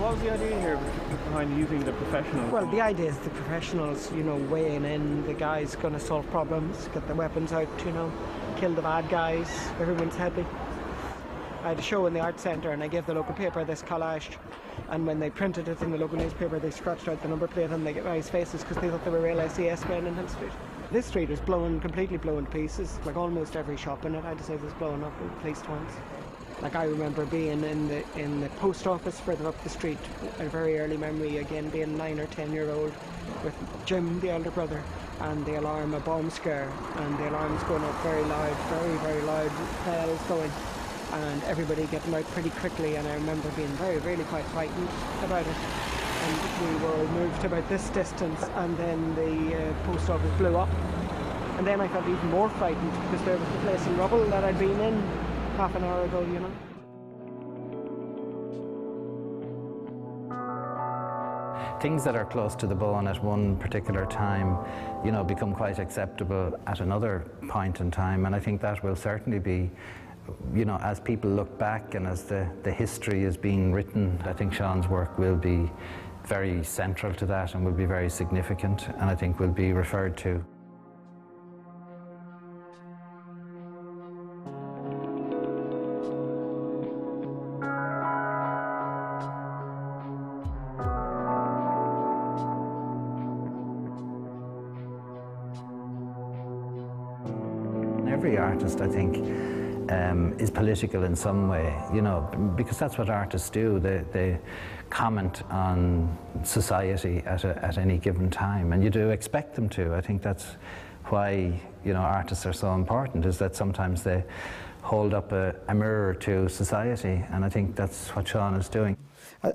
what was the idea here behind using the professionals? Well, the idea is the professionals, you know, weighing in, the guys going to solve problems, get the weapons out, you know, kill the bad guys, everyone's happy. I had a show in the art centre and I gave the local paper this collage, and when they printed it in the local newspaper they scratched out the number plate on the guys' faces because they thought they were real SES men in Hill Street. This street is completely blown to pieces, like almost every shop in it I'd say was blown up at least once. Like I remember being in the post office further up the street, a very early memory, again being 9 or 10-year-old with Jim, the elder brother, and the alarm, a bomb scare, and the alarm's going up very loud, very loud, bells going, and everybody getting out pretty quickly, and I remember being really quite frightened about it. And we were moved about this distance, and then the post office blew up, and then I felt even more frightened because there was the place in rubble that I'd been in half an hour ago, you know. Things that are close to the bone at one particular time, you know, become quite acceptable at another point in time, and I think that will certainly be, you know, as people look back and as the history is being written, I think Seán's work will be very central to that and will be very significant, and I think will be referred to. Every artist, I think, is political in some way, you know, because that's what artists do. They comment on society at any given time, and you do expect them to. I think that's why, you know, artists are so important, is that sometimes they hold up a mirror to society, and I think that's what Seán is doing.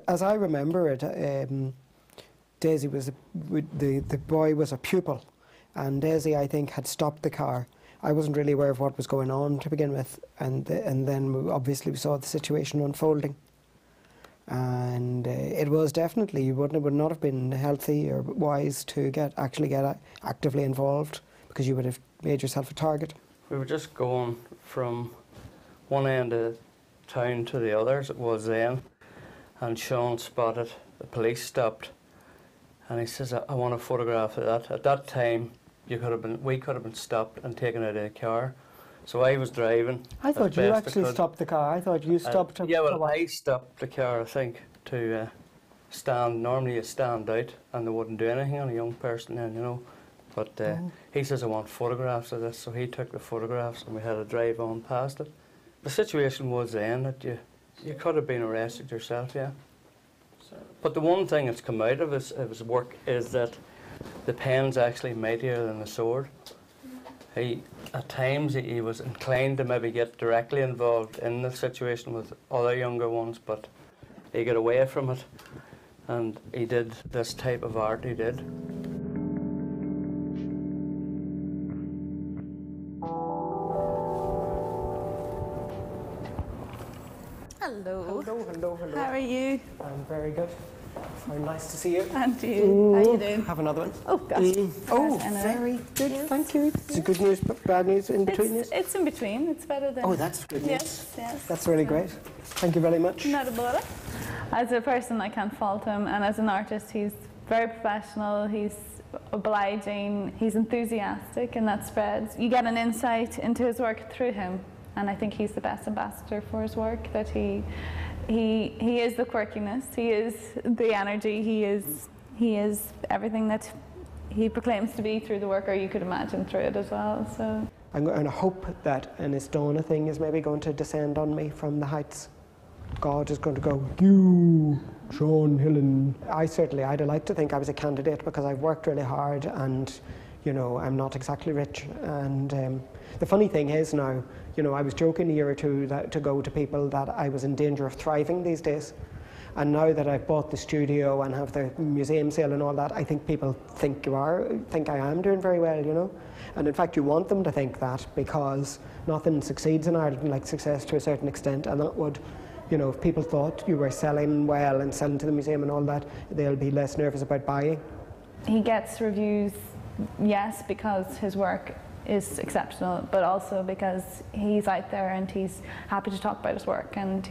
As I remember it, Daisy was, the boy was a pupil, and Daisy, I think, had stopped the car. I wasn't really aware of what was going on to begin with, and then obviously we saw the situation unfolding. And it was definitely, it would not have been healthy or wise to actually get actively involved, because you would have made yourself a target. We were just going from one end of town to the other, as it was then, and Seán spotted, the police stopped, and he says, I want a photograph of that. At that time, we could have been stopped and taken out of the car. So I was driving. I thought you actually stopped the car. I thought you stopped. Yeah, well, I stopped the car, I think, to stand. Normally you stand out and they wouldn't do anything on a young person then, you know. But he says, I want photographs of this, so he took the photographs and we had to drive on past it. The situation was then that you could have been arrested yourself, yeah. But the one thing that's come out of his work is that the pen's actually mightier than the sword. At times he was inclined to maybe get directly involved in the situation with other younger ones, but he got away from it, and he did this type of art he did. Hello. Hello. How are you? I'm very good. Very nice to see you. And you. How you doing? Have another one. Oh, gosh. Oh, very good. Yes. Thank you. Is it good news, bad news, in between news? It's in between. It's better than... Oh, that's good news. Yes. That's really great. Thank you very much. Not a bother. As a person, I can't fault him, and as an artist, he's very professional, he's obliging, he's enthusiastic, and that spreads. You get an insight into his work through him, and I think he's the best ambassador for his work, that he is the quirkiness, he is the energy, he is everything that he proclaims to be through the work, or you could imagine through it as well. So I'm going to hope that an Estona thing is maybe going to descend on me from the heights. God is going to go, you, Seán Hillen. I'd like to think I was a candidate because I've worked really hard, and you know, I'm not exactly rich. And the funny thing is now, you know, I was joking a year or two to go to people that I was in danger of thriving these days. And now that I've bought the studio and have the museum sale and all that, I think people think I am doing very well, you know. And in fact, you want them to think that, because nothing succeeds in Ireland like success to a certain extent, and that would, you know, if people thought you were selling well and selling to the museum and all that, they'll be less nervous about buying. He gets reviews, yes, because his work is exceptional, but also because he's out there and he's happy to talk about his work, and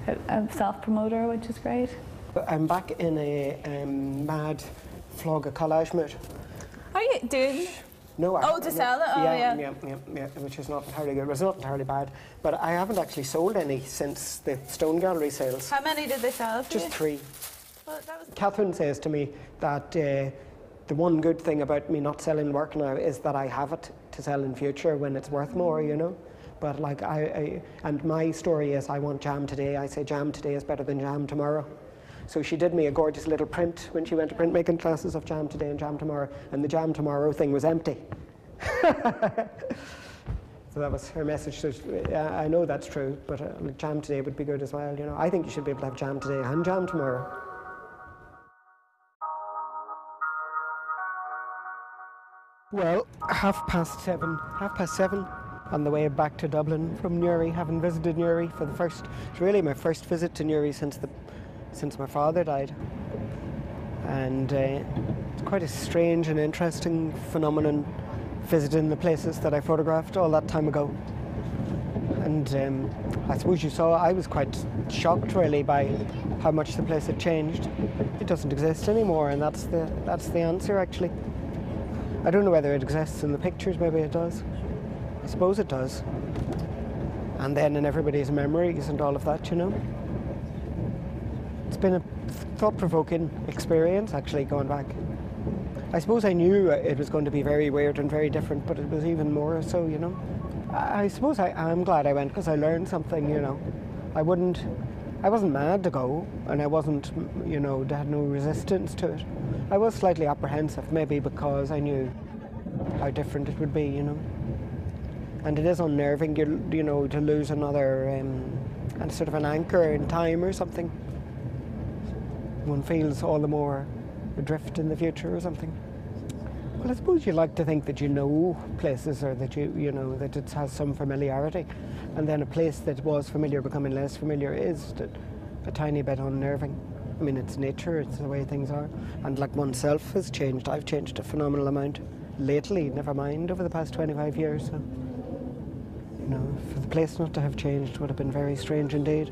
a self-promoter, which is great. I'm back in a mad flog of collage mood. Are you doing? No, To sell it? Oh, yeah, which is not entirely good. It's not entirely bad, but I haven't actually sold any since the Stone Gallery sales. How many did they sell for Just you? 3. Well, that was... Catherine says to me that the one good thing about me not selling work now is that I have it to sell in future when it's worth more, you know. But like and my story is I want jam today. I say jam today is better than jam tomorrow. So she did me a gorgeous little print when she went to printmaking classes of jam today and jam tomorrow, and the jam tomorrow thing was empty. So that was her message. So I know that's true, but jam today would be good as well. You know, I think you should be able to have jam today and jam tomorrow. Well, 7:30 on the way back to Dublin from Newry, having visited Newry for the first. It's really my first visit to Newry since my father died, and it's quite a strange and interesting phenomenon visiting the places that I photographed all that time ago. And I suppose you saw I was quite shocked really by how much the place had changed. It doesn't exist anymore, and that's the answer actually. I don't know whether it exists in the pictures, maybe it does. I suppose it does. And then in everybody's memories and all of that, you know. It's been a thought-provoking experience actually going back. I suppose I knew it was going to be very weird and very different, but it was even more so, you know. I suppose I'm glad I went because I learned something, you know. I wasn't mad to go, and I wasn't, you know, had no resistance to it. I was slightly apprehensive, maybe because I knew how different it would be, you know. And it is unnerving, you know, to lose another and sort of an anchor in time or something. One feels all the more adrift in the future or something. Well, I suppose you like to think that you know places, or that you know that it has some familiarity, and then a place that was familiar becoming less familiar is a tiny bit unnerving. I mean, it's nature, it's the way things are, and like oneself has changed. I've changed a phenomenal amount lately, never mind over the past 25 years. So, you know, for the place not to have changed would have been very strange indeed.